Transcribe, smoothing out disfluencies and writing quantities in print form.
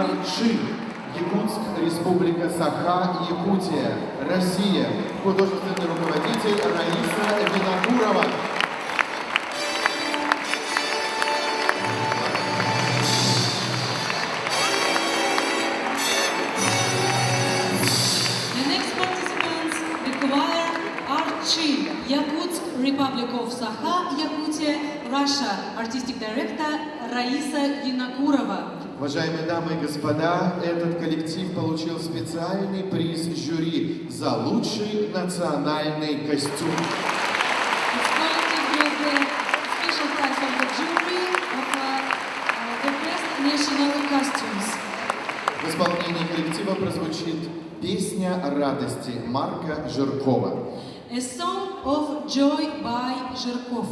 Арчи. Якутск, Республика Саха, Якутия, Россия. Художественный руководитель Раиса Винокурова. The next participants, the choir Archi, Yakutsk, Republic of Sakha, Yakutia, Russia. Artistic director Раиса Винокурова. Уважаемые дамы и господа, этот коллектив получил специальный приз жюри за лучший национальный костюм. This collective was the special prize from the jury of the best national costumes. В исполнении коллектива прозвучит песня радости Марка Жиркова. A song of joy by Zhirkov.